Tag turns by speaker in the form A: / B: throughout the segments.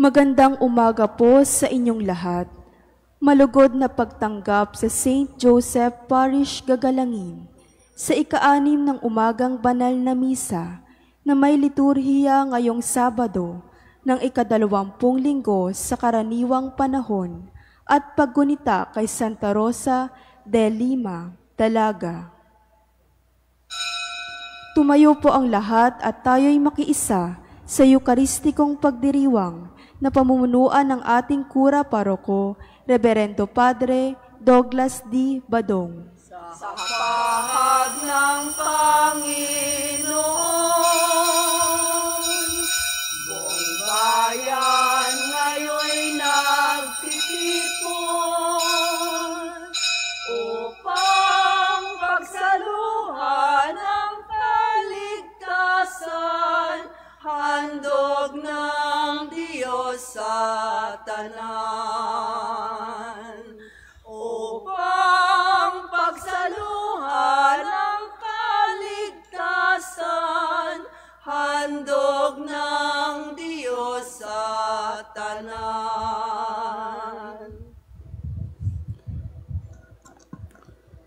A: Magandang umaga po sa inyong lahat. Malugod na pagtanggap sa St. Joseph Parish Gagalangin sa ika-6 ng umagang banal na misa na may liturhiya ngayong Sabado ng ika-20 linggo sa karaniwang panahon at paggunita kay Santa Rosa de Lima, Dalaga. Tumayo po ang lahat at tayo'y makiisa sa Eukaristikong pagdiriwang na pamumunuan ng ating Kura Paroko, Reverendo Padre Douglas D. Badong.
B: Sa pahag ng Panginoon, buong bayan ngayon'y nagtitipon upang pagsaluhan ang kaligtasan, handog ng Diyos sa tanan. Upang pagsaluhan ang kaligtasan, handog ng Diyos sa tanan.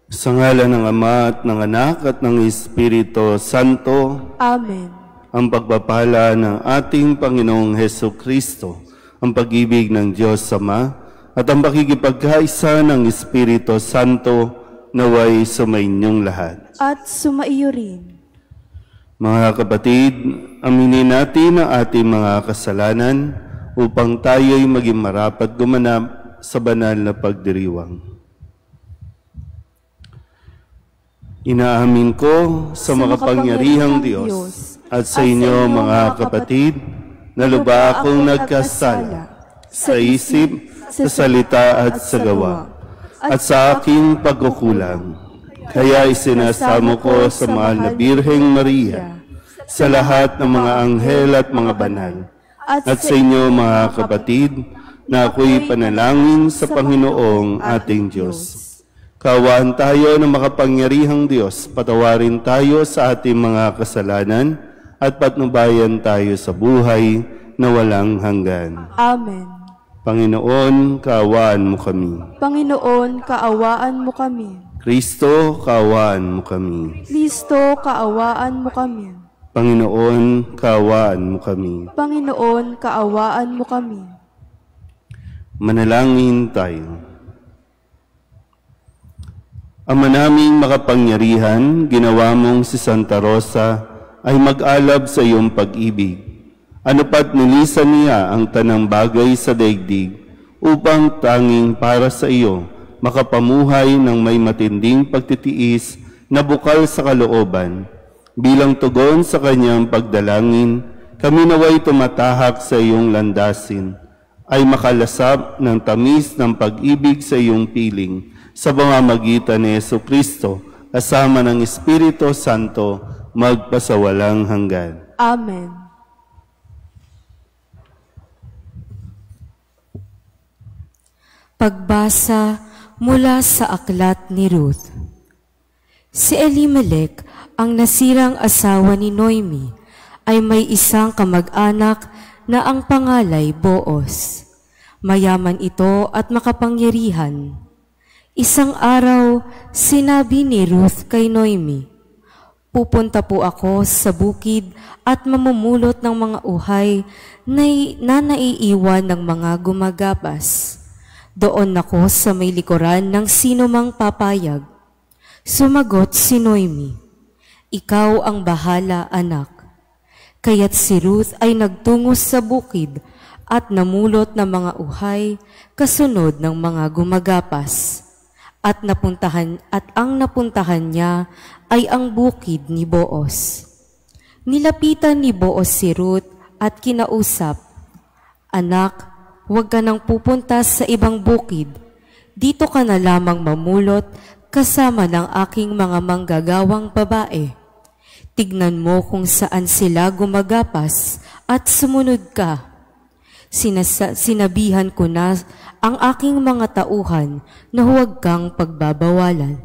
C: Sa ngalan ng Ama at ng Anak at ng Espiritu Santo.
A: Amen.
C: Ang pagpapala ng ating Panginoong Hesukristo, ang pag-ibig ng Diyos Ama, at ang pakikipagkaisa ng Espiritu Santo naway sumainyong lahat.
A: At sumaiyo rin.
C: Mga kapatid, aminin natin ang ating mga kasalanan upang tayo'y maging marapat gumanap sa banal na pagdiriwang. Inaamin ko sa makapangyarihang Diyos at sa inyo mga kapatid, na lubha akong nagkasala sa isip, sa salita at sa gawa, at sa aking pagkukulang. Kaya isinasamo ko sa mahal na Birheng Maria, sa lahat ng mga anghel at mga banal, at sa inyo mga kapatid, na ako'y panalangin sa Panginoong ating Diyos. Kaawaan tayo ng makapangyarihang Diyos, patawarin tayo sa ating mga kasalanan, at patnubayan tayo sa buhay na walang hanggan.
A: Amen.
C: Panginoon, kaawaan mo kami.
A: Panginoon, kaawaan mo kami.
C: Kristo, kaawaan mo kami.
A: Kristo, kaawaan mo kami.
C: Panginoon, kaawaan mo kami.
A: Panginoon, kaawaan mo kami.
C: Manalangin tayo. Ama naming makapangyarihan, ginawa mong si Santa Rosa ay mag-alab sa iyong pag-ibig. Ano pat nilisan niya ang tanang bagay sa daigdig upang tanging para sa iyo makapamuhay ng may matinding pagtitiis na bukal sa kalooban. Bilang tugon sa kanyang pagdalangin, kami naway tumatahak sa iyong landasin, ay makalasap ng tamis ng pag-ibig sa iyong piling sa pamamagitan ni Jesucristo kasama ng Espiritu Santo magpasawalang hanggan.
A: Amen.
D: Pagbasa mula sa aklat ni Ruth. Si Elimelech, ang nasirang asawa ni Noemi, ay may isang kamag-anak na ang pangalay Boaz. Mayaman ito at makapangyarihan. Isang araw, sinabi ni Ruth kay Noemi, "Pupunta po ako sa bukid at mamumulot ng mga uhay na naiiwan ng mga gumagapas. Doon ako sa may likuran ng sino mang papayag." Sumagot si Noemi, "Ikaw ang bahala, anak." Kaya't si Ruth ay nagtungo sa bukid at namulot ng mga uhay kasunod ng mga gumagapas. At ang napuntahan niya ay ang bukid ni Boaz. Nilapitan ni Boaz si Ruth at kinausap, "Anak, huwag ka nang pupunta sa ibang bukid. Dito ka na lamang mamulot kasama ng aking mga manggagawang babae. Tignan mo kung saan sila gumagapas at sumunod ka. Sinabihan ko na ang aking mga tauhan na huwag kang pagbabawalan."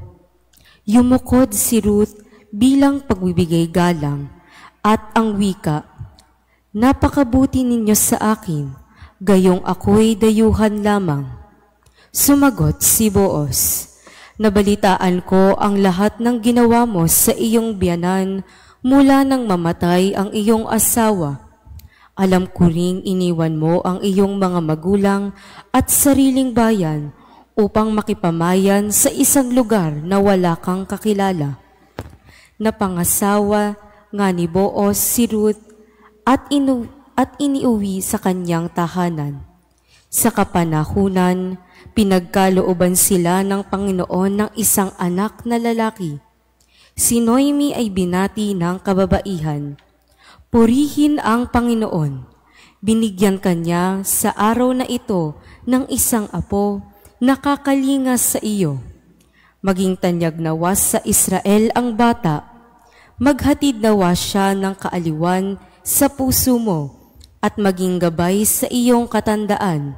D: Yumukod si Ruth bilang pagbibigay galang at ang wika, "Napakabuti ninyo sa akin, gayong ako'y dayuhan lamang. Sumagot si Boaz, nabalitaan ko ang lahat ng ginawa mo sa iyong biyanan mula nang mamatay ang iyong asawa. Alam ko ring iniwan mo ang iyong mga magulang at sariling bayan upang makipamayan sa isang lugar na wala kang kakilala. Napangasawa nga ni Boaz si Ruth at iniuwi sa kanyang tahanan. Sa kapanahunan, pinagkalooban sila ng Panginoon ng isang anak na lalaki. Si Noemi ay binati ng kababaihan. Purihin ang Panginoon. Binigyan kanya sa araw na ito ng isang apo na kakalingas sa iyo. Maging tanyag nawa sa Israel ang bata. Maghatid nawa siya ng kaaliwan sa puso mo at maging gabay sa iyong katandaan.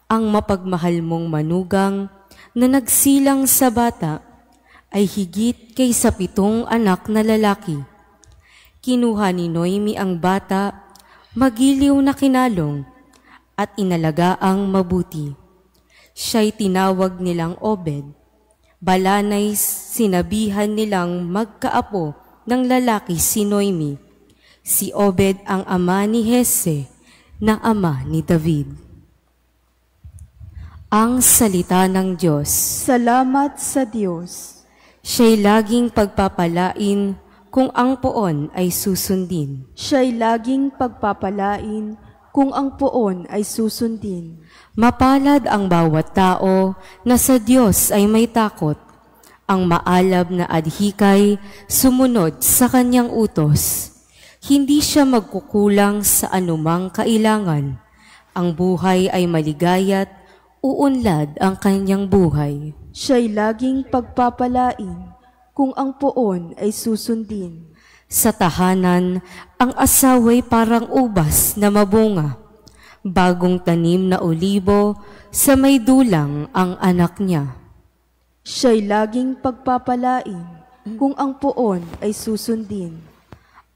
D: Ang mapagmahal mong manugang na nagsilang sa bata ay higit kaysa 7 anak na lalaki. Kinuha ni Noemi ang bata, magiliw na kinalong at inalagaang mabuti. Siya'y tinawag nilang Obed. Balanay sinabihan nilang magkaapo ng lalaki si Noemi. Si Obed ang ama ni Jesse na ama ni David. Ang salita ng Diyos.
A: Salamat sa Diyos.
D: Siya'y laging pagpapalain kung ang poon ay susundin.
A: Siya'y laging pagpapalain kung ang poon ay susundin.
D: Mapalad ang bawat tao na sa Diyos ay may takot. Ang maalab na adhikay sumunod sa kanyang utos. Hindi siya magkukulang sa anumang kailangan. Ang buhay ay maligaya't uunlad ang kanyang buhay.
A: Siya'y laging pagpapalain kung ang poon ay susundin.
D: Sa tahanan, ang asawa'y parang ubas na mabunga. Bagong tanim na olibo, sa may dulang ang anak niya.
A: Siya'y laging pagpapalain kung ang poon ay susundin.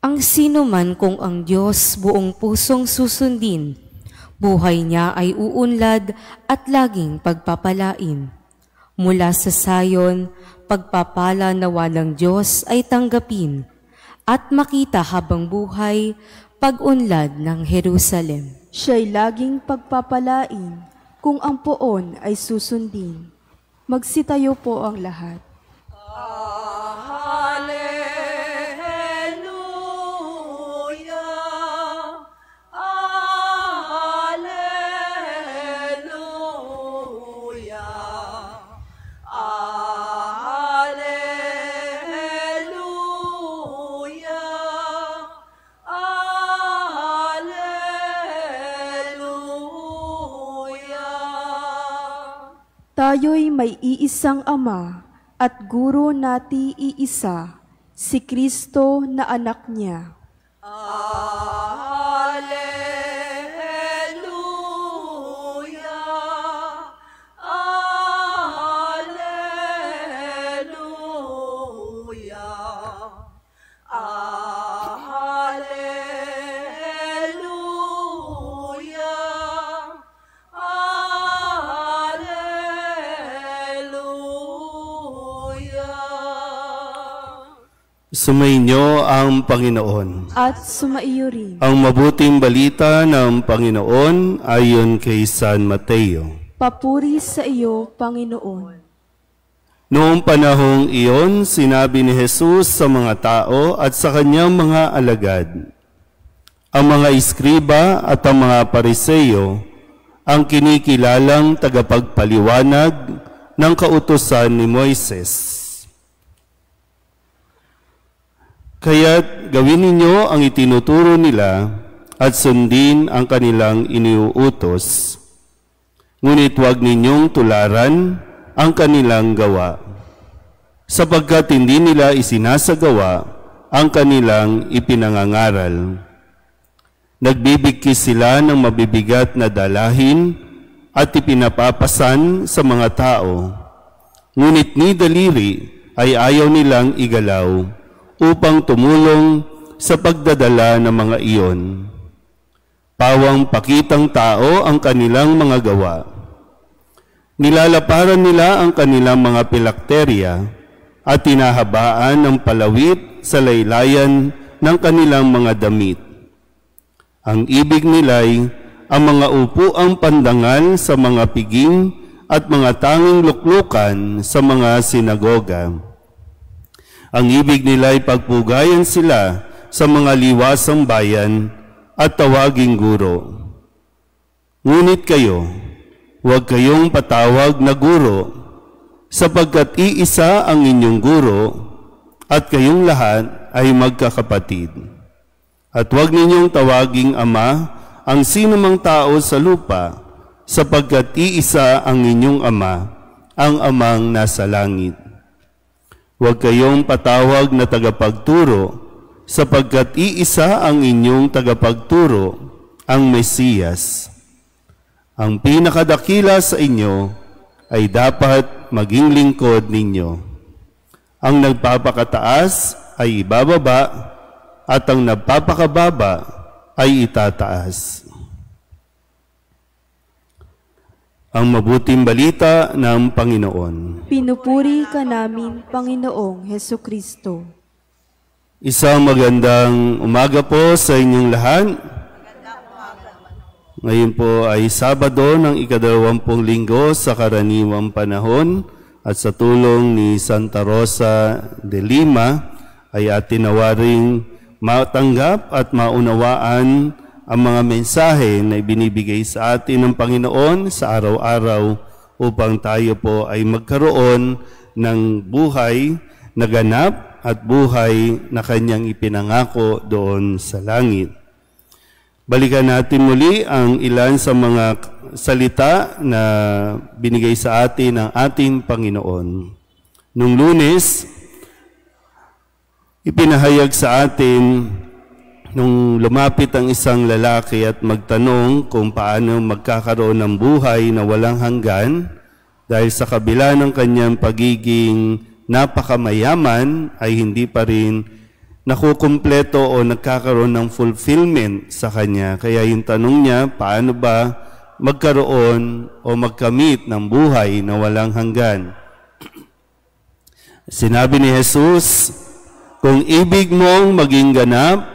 D: Ang sino man kung ang Diyos buong pusong susundin, buhay niya ay uunlad at laging pagpapalain. Mula sa Sayon, pagpapala nawa ng Diyos ay tanggapin at makita habang buhay pag-unlad ng Jerusalem.
A: Siya'y laging pagpapalain kung ang poon ay susundin. Magsitayo po ang lahat. Tayo'y may iisang Ama at Guro nati iisa, si Kristo na anak niya.
C: Sumainyo ang Panginoon.
A: At sumaiyo rin.
C: Ang mabuting balita ng Panginoon ayon kay San Mateo.
A: Papuri sa iyo, Panginoon.
C: Noong panahong iyon, sinabi ni Jesus sa mga tao at sa kanyang mga alagad, ang mga iskriba at ang mga pariseyo ang kinikilalang tagapagpaliwanag ng kautusan ni Moises. Kaya't gawin ninyo ang itinuturo nila at sundin ang kanilang iniuutos. Ngunit huwag ninyong tularan ang kanilang gawa, sapagkat hindi nila isinasagawa ang kanilang ipinangangaral. Nagbibigkis sila ng mabibigat na dalahin at ipinapapasan sa mga tao, ngunit ni daliri ay ayaw nilang igalaw upang tumulong sa pagdadala ng mga iyon. pawang pakitang tao ang kanilang mga gawa. Nilalaparan nila ang kanilang mga pilakterya at tinahabaan ng palawit sa laylayan ng kanilang mga damit. Ang ibig nila'y ang mga upuang pandangal sa mga piging at mga tanging luklukan sa mga sinagoga. Ang ibig nila'y pagpugayan sila sa mga liwasang bayan at tawaging guro. Ngunit kayo, huwag kayong patawag na guro, sapagkat iisa ang inyong guro at kayong lahat ay magkakapatid. At huwag ninyong tawaging ama ang sinumang tao sa lupa, sapagkat iisa ang inyong ama, ang amang nasa langit. Huwag kayong patawag na tagapagturo, sapagkat iisa ang inyong tagapagturo, ang Mesiyas. Ang pinakadakila sa inyo ay dapat maging lingkod ninyo. Ang nagpapakataas ay ibababa, at ang nagpapakababa ay itataas. Ang mabuting balita ng Panginoon.
A: Pinupuri ka namin, Panginoong Hesukristo.
C: Isang magandang umaga po sa inyong lahat. Ngayon po ay Sabado ng ika-20 linggo sa karaniwang panahon at sa tulong ni Santa Rosa de Lima ay atin nawaring matanggap at maunawaan ang mga mensahe na ibinibigay sa atin ng Panginoon sa araw-araw upang tayo po ay magkaroon ng buhay na ganap at buhay na Kanyang ipinangako doon sa langit. Balikan natin muli ang ilan sa mga salita na binigay sa atin ng ating Panginoon. Nung Lunes, ipinahayag sa atin nung lumapit ang isang lalaki at magtanong kung paano magkakaroon ng buhay na walang hanggan dahil sa kabila ng kanyang pagiging napakamayaman ay hindi pa rin nakukumpleto o nagkakaroon ng fulfillment sa kanya. Kaya yung tanong niya, paano ba magkaroon o magkamit ng buhay na walang hanggan? Sinabi ni Jesus, kung ibig mong maging ganap,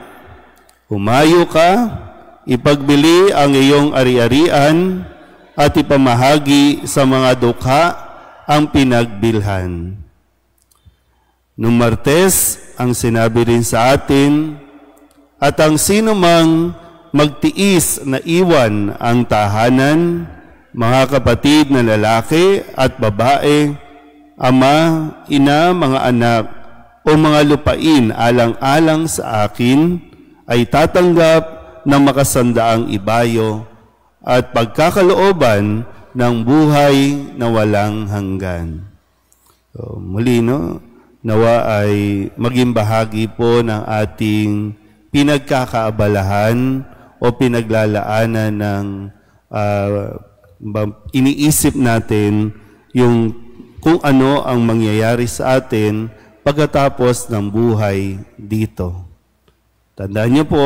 C: humayo ka, ipagbili ang iyong ari-arian at ipamahagi sa mga dukha ang pinagbilhan. Nung Martes, ang sinabi rin sa atin, at ang sino mang magtiis na iwan ang tahanan, mga kapatid na lalaki at babae, ama, ina, mga anak, o mga lupain alang-alang sa akin, ay tatanggap ng makasandaang ibayo at pagkakalooban ng buhay na walang hanggan. So, muli, nawa ay maging bahagi po ng ating pinagkakaabalahan o pinaglalaanan ng iniisip natin yung kung ano ang mangyayari sa atin pagkatapos ng buhay dito. Tandaan niyo po,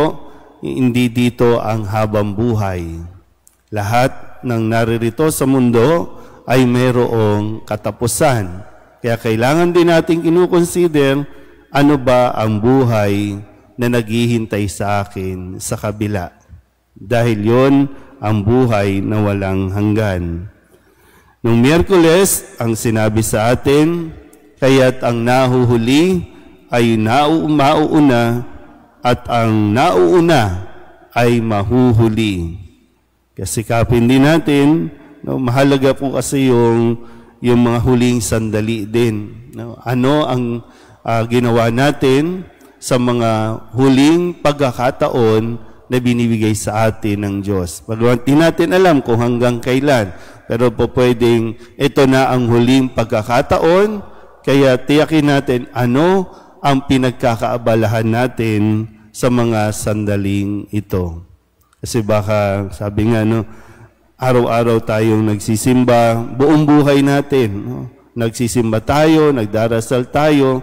C: hindi dito ang habang buhay. Lahat ng naririto sa mundo ay mayroong katapusan. Kaya kailangan din natin kinukonsider ano ba ang buhay na naghihintay sa akin sa kabila. Dahil yon ang buhay na walang hanggan. Nung Miyerkules, ang sinabi sa atin, kaya't ang nahuhuli ay mauuna at ang nauuna ay mahuhuli. Kasi kapin din natin, mahalaga po kasi yung mga huling sandali din. Ano ang ginawa natin sa mga huling pagkakataon na binibigay sa atin ng Diyos. Hindi natin alam kung hanggang kailan, pero po pwedeng ito na ang huling pagkakataon, kaya tiyakin natin ano ang pinagkakaabalahan natin sa mga sandaling ito. Kasi baka sabi nga, araw-araw tayong nagsisimba, buong buhay natin. Nagsisimba tayo, nagdarasal tayo,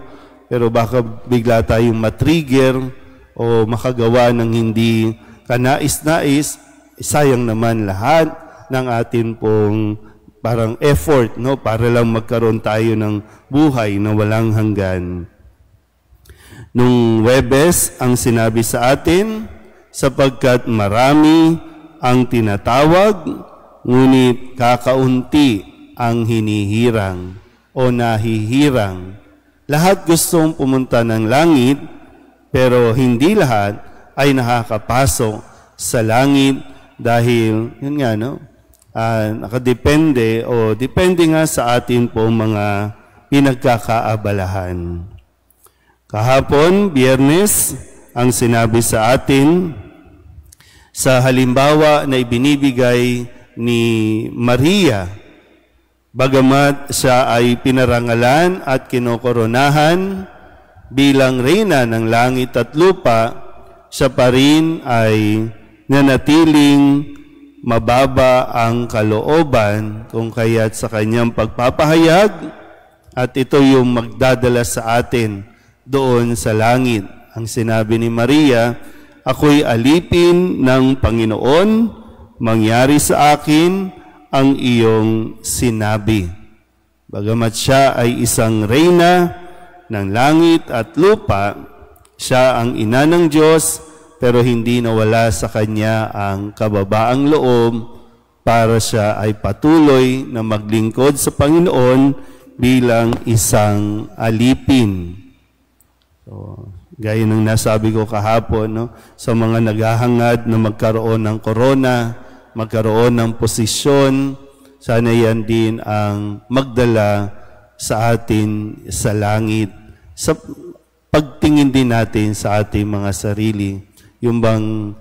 C: pero baka bigla tayong matrigger o makagawa ng hindi kanais-nais sayang naman lahat ng atin pong parang effort, no, para lang magkaroon tayo ng buhay na walang hanggan. Nung Huwebes, ang sinabi sa atin, sapagkat marami ang tinatawag, ngunit kakaunti ang hinihirang o nahihirang. Lahat gustong pumunta ng langit, pero hindi lahat ay nakakapasok sa langit dahil, yun nga, no? Nakadepende o depende nga sa atin po mga pinagkakaabalahan. Kahapon, Biyernes, ang sinabi sa atin, sa halimbawa na ibinibigay ni Maria, bagamat siya ay pinarangalan at kinokoronahan bilang reyna ng langit at lupa, siya pa rin ay nanatiling mababa ang kalooban kung kaya't sa kanyang pagpapahayag, at ito yung magdadala sa atin doon sa langit. Ang sinabi ni Maria, ako'y alipin ng Panginoon, mangyari sa akin ang iyong sinabi. Bagamat siya ay isang reyna ng langit at lupa, siya ang ina ng Diyos, pero hindi nawala sa kanya ang kababaang loob para siya ay patuloy na maglingkod sa Panginoon bilang isang alipin. So, gaya ng nasabi ko kahapon, no, sa mga naghahangad na magkaroon ng korona, magkaroon ng posisyon, sana yan din ang magdala sa atin sa langit. Sa pagtingin din natin sa ating mga sarili, yung bang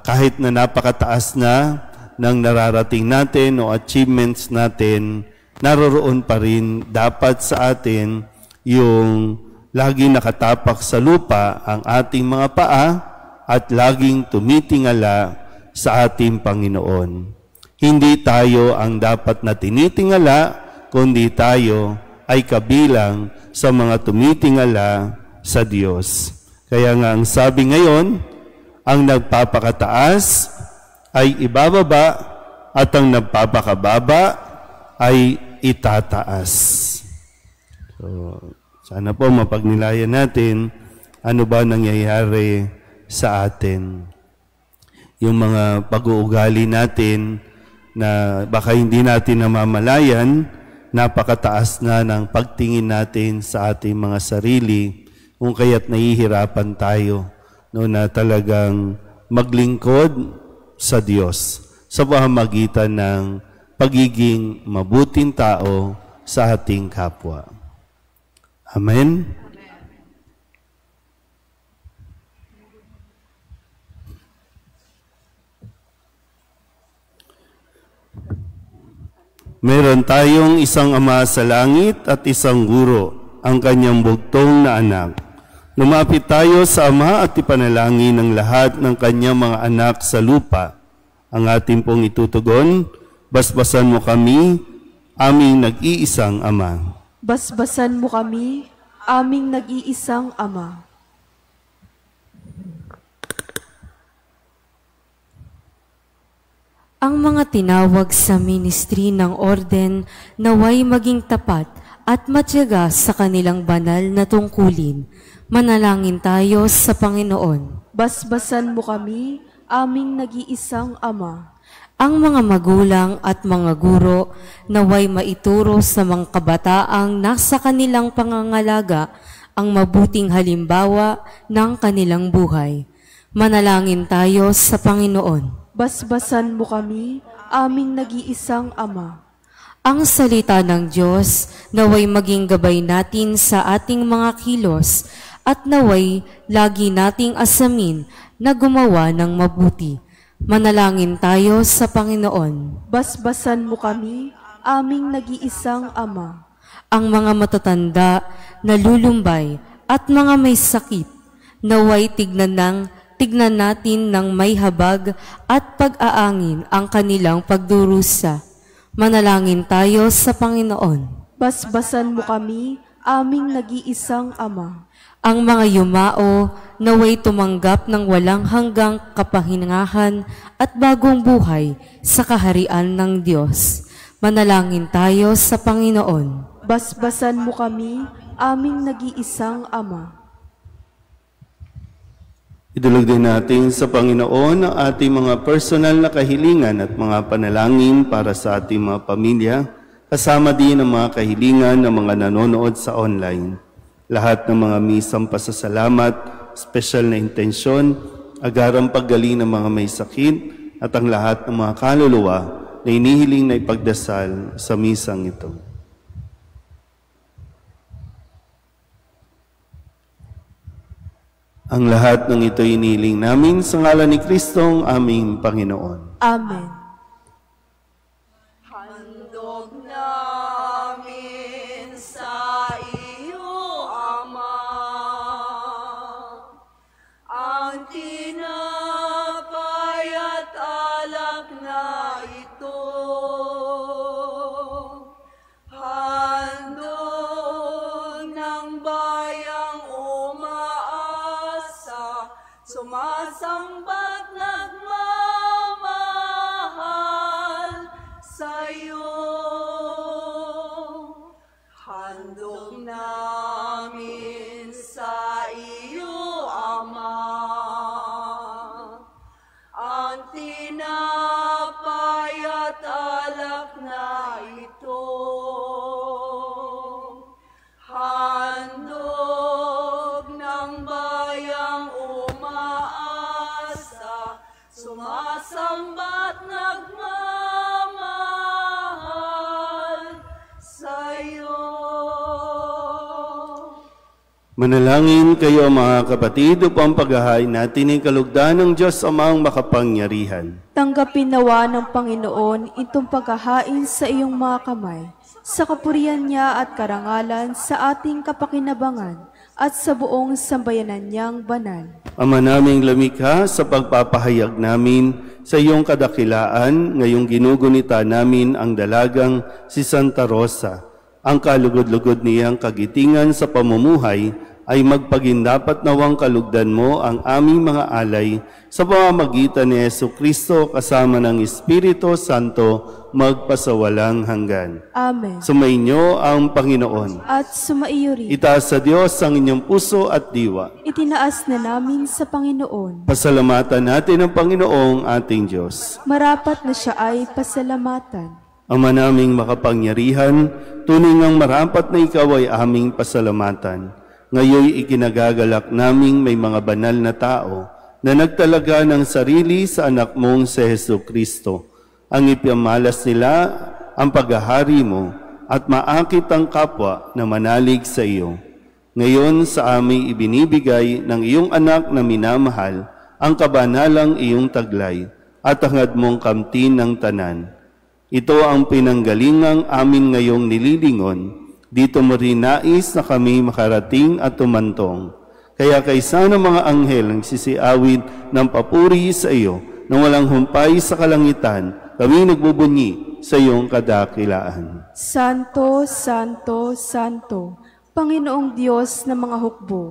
C: kahit na napakataas na ng nararating natin o achievements natin, naroroon pa rin dapat sa atin yung laging nakatapak sa lupa ang ating mga paa at laging tumitingala sa ating Panginoon. Hindi tayo ang dapat na tinitingala, kundi tayo ay kabilang sa mga tumitingala sa Diyos. Kaya nga ang sabi ngayon, ang nagpapakataas ay ibababa at ang nagpapakababa ay itataas. So, sana po mapagnilayan natin ano ba nangyayari sa atin. Yung mga pag-uugali natin na baka hindi natin namamalayan, napakataas na ng pagtingin natin sa ating mga sarili, kung kaya't nahihirapan tayo, no, na talagang maglingkod sa Diyos sa pamamagitan ng pagiging mabuting tao sa ating kapwa. Amen? Meron tayong isang Ama sa langit at isang guro, ang kanyang bugtong na anak. Lumapit tayo sa Ama at ipanalangin ang lahat ng kanyang mga anak sa lupa. Ang ating pong itutugon, basbasan mo kami, aming nag-iisang Ama.
A: Basbasan mo kami, aming nag-iisang Ama.
D: Ang mga tinawag sa ministry ng orden naway maging tapat at matyaga sa kanilang banal na tungkulin. Manalangin tayo sa Panginoon.
A: Basbasan mo kami, aming nag-iisang Ama.
D: Ang mga magulang at mga guro naway maituro sa mga kabataang nasa kanilang pangangalaga ang mabuting halimbawa ng kanilang buhay. Manalangin tayo sa Panginoon.
A: Basbasan mo kami, aming nag-iisang Ama.
D: Ang salita ng Diyos naway maging gabay natin sa ating mga kilos at naway lagi nating asamin na gumawa ng mabuti. Manalangin tayo sa Panginoon.
A: Basbasan mo kami, aming nag-iisang Ama.
D: Ang mga matatanda, nalulumbay at mga may sakit, naway tignan natin ng may habag at pag-aangin ang kanilang pagdurusa. Manalangin tayo sa Panginoon.
A: Basbasan mo kami, aming nag-iisang Ama.
D: Ang mga yumao naway tumanggap ng walang hanggang kapahingahan at bagong buhay sa kaharian ng Diyos. Manalangin tayo sa Panginoon.
A: Basbasan mo kami, aming nag-iisang Ama.
C: Idulog din natin sa Panginoon ang ating mga personal na kahilingan at mga panalangin para sa ating mga pamilya, kasama din ang mga kahilingan ng mga nanonood sa online. Lahat ng mga misang pasasalamat, special na intensyon, agarang paggaling ng mga may sakit, at ang lahat ng mga kaluluwa na inihiling na ipagdasal sa misang ito. Ang lahat ng ito inihiling namin sa ngalan ni Kristong aming Panginoon.
A: Amen.
B: Handog namin sa iyo, Ama, ang tinapay at alak na ito. Handog ng bayang umaasa, sumasamba't nagmamahal sa'yo. Handog namin sa iyo, Ama, ang tinapay at alak na ito. Handog ng bayang umaasa, sumasamba't nagmamahal sa'yo.
C: Manalangin kayo mga kapatid upang paghahain natin ang kalugdan ng Diyos Amang makapangyarihan.
A: Tanggapin nawa ng Panginoon itong paghahain sa iyong mga kamay, sa kapurihan niya at karangalan sa ating kapakinabangan at sa buong sambayanan niyang banal.
C: Ama naming lumikha, sa pagpapahayag namin sa iyong kadakilaan, ngayong ginugunita namin ang dalagang si Santa Rosa. Ang kalugod-lugod niyang kagitingan sa pamumuhay ay magpagindapat nawang kalugdan mo ang aming mga alay sa pamamagitan ni Jesucristo kasama ng Espiritu Santo magpasawalang hanggan.
A: Amen.
C: Sumainyo ang Panginoon.
A: At sumaiyo rin.
C: Itaas sa Diyos ang inyong puso at diwa.
A: Itinaas na namin sa Panginoon.
C: Pasalamatan natin ang Panginoong ating Diyos.
A: Marapat na siya ay pasalamatan.
C: Ama naming makapangyarihan, tunay ngang marapat na ikaw ay aming pasalamatan. Ngayoy ikinagagalak naming may mga banal na tao na nagtalaga ng sarili sa anak mong si Jesucristo. Ang ipamalas nila ang paghahari mo at maakit ang kapwa na manalig sa iyo. Ngayon sa aming ibinibigay ng iyong anak na minamahal ang kabanalang iyong taglay at hangad mong kamtin ng tanan. Ito ang pinanggalingang amin ngayong nililingon. Dito mo rin nais na kami makarating at tumantong. Kaya kaysa ng mga anghel ang sisiawid ng papuri sa iyo, nang walang humpay sa kalangitan, kami nagbubunyi sa iyong kadakilaan.
A: Santo, Santo, Santo, Panginoong Diyos ng mga hukbo,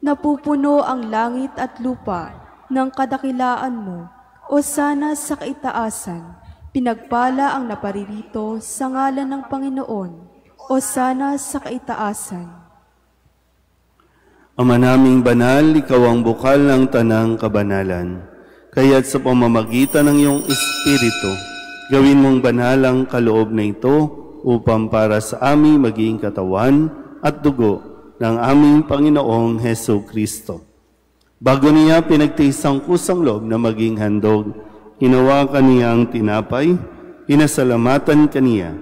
A: napupuno ang langit at lupa ng kadakilaan mo, o sana sa kaitaasan, pinagpala ang naparirito sa ngalan ng Panginoon, o sana sa kaitaasan.
C: Ama naming banal, ikaw ang bukal ng tanang kabanalan. Kaya't sa pamamagitan ng iyong Espiritu, gawin mong banal ang kaloob na ito upang para sa aming maging katawan at dugo ng aming Panginoong Jesucristo. Bago niya pinagtiis ang kusang loob na maging handog, hinawakan niya ang tinapay, pinasalamatan kaniya,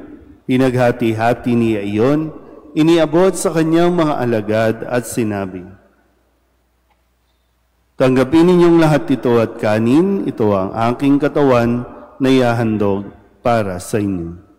C: pinaghati-hati niya iyon, iniabot sa kanyang mga alagad at sinabi, tanggapin ninyong lahat ito at kanin, ito ang aking katawan na ihahandog para sa inyo.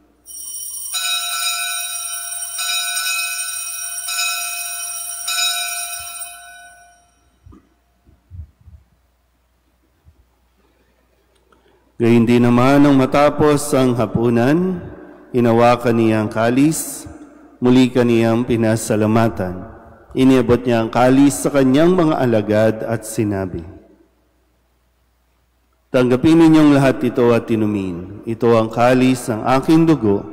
C: Gayun din naman nang matapos ang hapunan, hinawakan niya ang kalis, muli kaniyang pinasalamatan. Iniabot niya ang kalis sa kanyang mga alagad at sinabi, tanggapin ninyong lahat ito at inumin. Ito ang kalis ng aking dugo,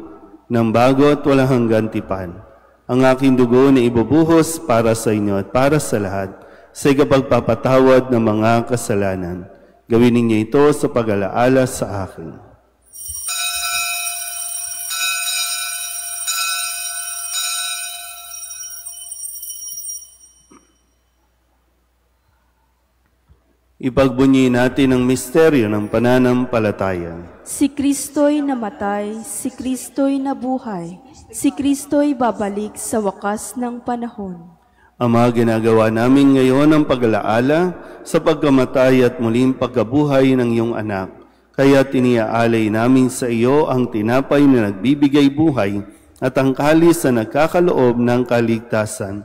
C: ng bago at walang hanggang tipan. Ang aking dugo na ibubuhos para sa inyo at para sa lahat, sa ikapagpapatawad ng mga kasalanan. Gawin ninyo ito sa pag-alaala sa akin. Ipagbunyi natin ang misteryo ng pananampalataya.
A: Si Kristo'y namatay, si Kristo'y nabuhay, si Kristo'y babalik sa wakas ng panahon.
C: Ama, ginagawa namin ngayon ang pag-alaala sa pagkamatay at muling pagkabuhay ng iyong anak. Kaya tiniaalay namin sa iyo ang tinapay na nagbibigay buhay at ang kalis na nagkakaloob ng kaligtasan.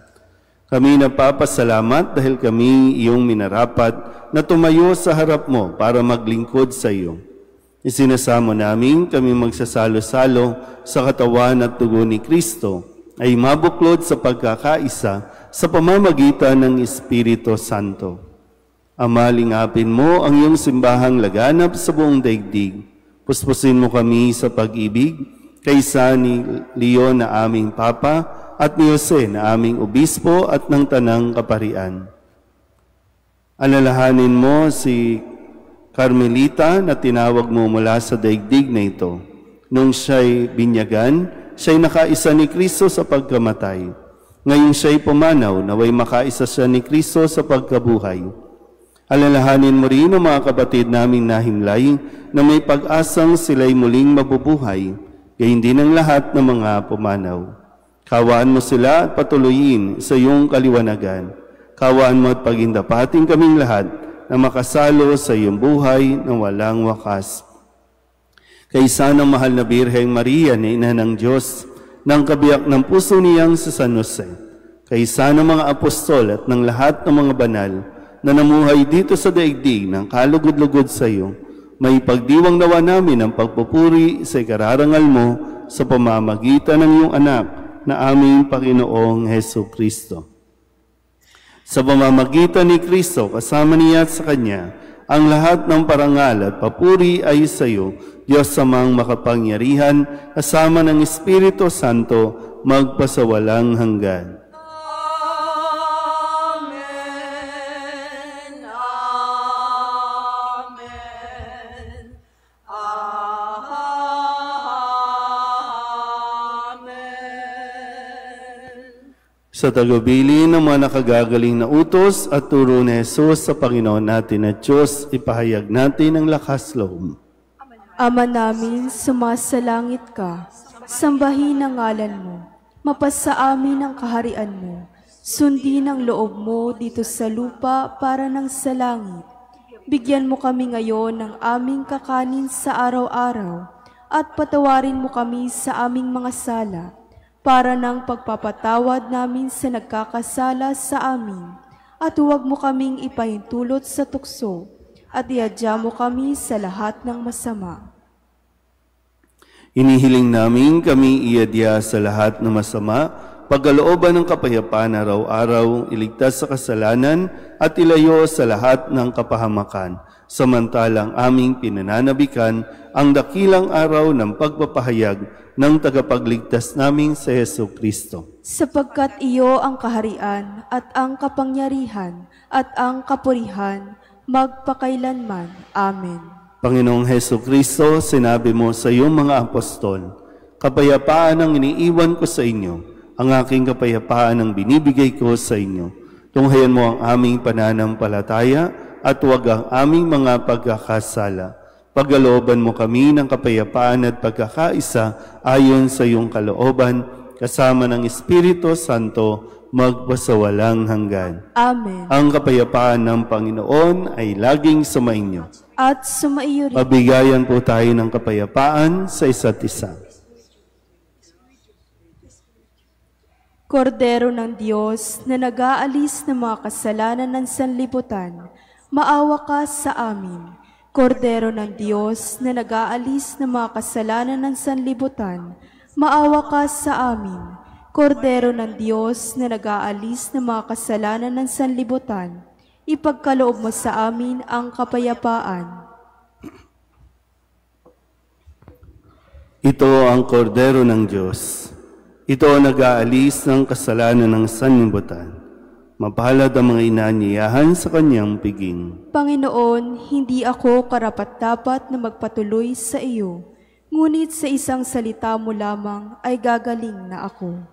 C: Kami napapasalamat dahil kami iyong minarapat na tumayo sa harap mo para maglingkod sa iyo. Isinasamo namin kami magsasalo-salo sa katawan at dugo ni Kristo ay mabuklod sa pagkakaisa sa pamamagitan ng Espiritu Santo. Ama, lingapin mo ang iyong simbahang laganap sa buong daigdig. Puspusin mo kami sa pag-ibig kaysa ni Leon na aming Papa at ni Jose na aming obispo at ng tanang kaparian. Alalahanin mo si Carmelita na tinawag mo mula sa daigdig na ito. Nung siya'y binyagan, siya'y nakaisa ni Kristo sa pagkamatay. Ngayon siya'y pumanaw, naway makaisa siya ni Kristo sa pagkabuhay. Alalahanin mo rin ang mga kapatid naming nahimlay na may pag-asang sila'y muling mabubuhay, gayon din ang lahat ng mga pumanaw. Kawaan mo sila at patuloyin sa iyong kaliwanagan. Kawaan mo at pagindapating kaming lahat na makasalo sa iyong buhay na walang wakas. Kaysa ng mahal na Birheng Maria na ina ng Diyos, ng kabiyak ng puso niyang sa San Jose, kaysa ng mga apostol at ng lahat ng mga banal na namuhay dito sa daigdig ng kalugod-lugod sa iyo, may pagdiwang nawa namin ang pagpupuri sa ikararangal mo sa pamamagitan ng iyong anak na aming Panginoong Heso Kristo. Sa pamamagitan ni Kristo, kasama niya at sa Kanya, ang lahat ng parangal at papuri ay sa iyo, Diyos Amang makapangyarihan, kasama ng Espiritu Santo, magpasawalang hanggan. Sa tagubilin ng mga nakagagaling na utos at turo ni Jesus sa Panginoon natin at Diyos, ipahayag natin ang lakas loob.
A: Ama namin, sumasalangit ka, sambahin ang ngalan mo, mapasa amin ang kaharian mo, sundin ang loob mo dito sa lupa para ng sa langit. Bigyan mo kami ngayon ng aming kakanin sa araw-araw, at patawarin mo kami sa aming mga sala, para ng pagpapatawad namin sa nagkakasala sa amin, at huwag mo kaming ipahintulot sa tukso, at iadya mo kami sa lahat ng masama.
C: Inihiling namin kami iadya sa lahat ng masama, pagkalooban ng kapayapaan araw-araw, iligtas sa kasalanan, at ilayo sa lahat ng kapahamakan, samantalang aming pinananabikan ang dakilang araw ng pagpapahayag ng tagapagligtas namin sa Heso Kristo.
A: Sapagkat iyo ang kaharian at ang kapangyarihan at ang kapurihan magpakailanman. Amen.
C: Panginoong Heso Kristo, sinabi mo sa iyong mga apostol, kapayapaan ang iniiwan ko sa inyo, ang aking kapayapaan ang binibigay ko sa inyo. Tunghayan mo ang aming pananampalataya at huwag ang aming mga pagkakasala. Pagkalooban mo kami ng kapayapaan at pagkakaisa ayon sa iyong kalooban, kasama ng Espiritu Santo, magpasawalang hanggan.
A: Amen.
C: Ang kapayapaan ng Panginoon ay laging sumainyo.
A: At sumaiyo rin.
C: Pabigayan po tayo ng kapayapaan sa isa't isa.
A: Kordero ng Diyos na nag-aalis ng mga kasalanan ng sanlibutan, maawa ka sa amin. Kordero ng Diyos na nag-aalis ng mga kasalanan ng sanlibutan, maawa ka sa amin. Kordero ng Diyos na nag-aalis ng mga kasalanan ng sanlibutan, ipagkaloob mo sa amin ang kapayapaan.
C: Ito ang kordero ng Diyos. Ito ang nag-aalis ng kasalanan ng sanlibutan. Mapalad ang mga inaanyayahan sa kanyang piging.
A: Panginoon, hindi ako karapat-dapat na magpatuloy sa iyo, ngunit sa isang salita mo lamang ay gagaling na ako.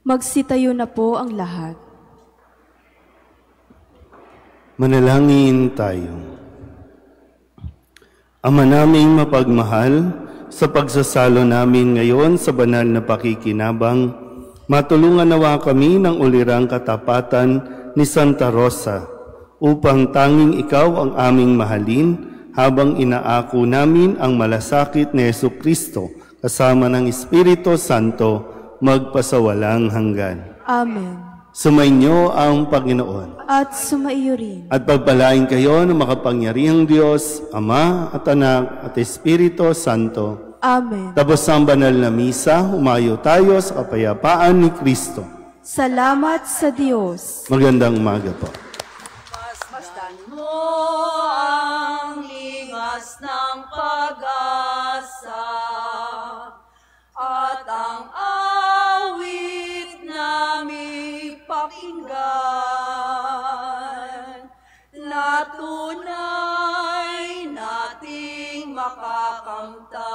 A: Magsitayo na po ang lahat.
C: Manalangin tayo. Ama naming mapagmahal, sa pagsasalo namin ngayon sa banal na pakikinabang, matulungan nawa kami ng ulirang katapatan ni Santa Rosa upang tanging ikaw ang aming mahalin habang inaako namin ang malasakit ni Jesucristo kasama ng Espiritu Santo magpasawalang hanggan.
A: Amen.
C: Sumainyo ang Panginoon.
A: At sumaiyo rin.
C: At pagpalain kayo ng makapangyarihang Diyos, Ama at Anak at Espiritu Santo.
A: Amen.
C: Tapos ang banal na misa, humayo tayo sa kapayapaan ni Kristo.
A: Salamat sa Diyos.
C: Magandang umaga po.
B: Masdan mo ang lingas ng pag-asa at ang awit namin pakinggan na tunay nating makakamtan.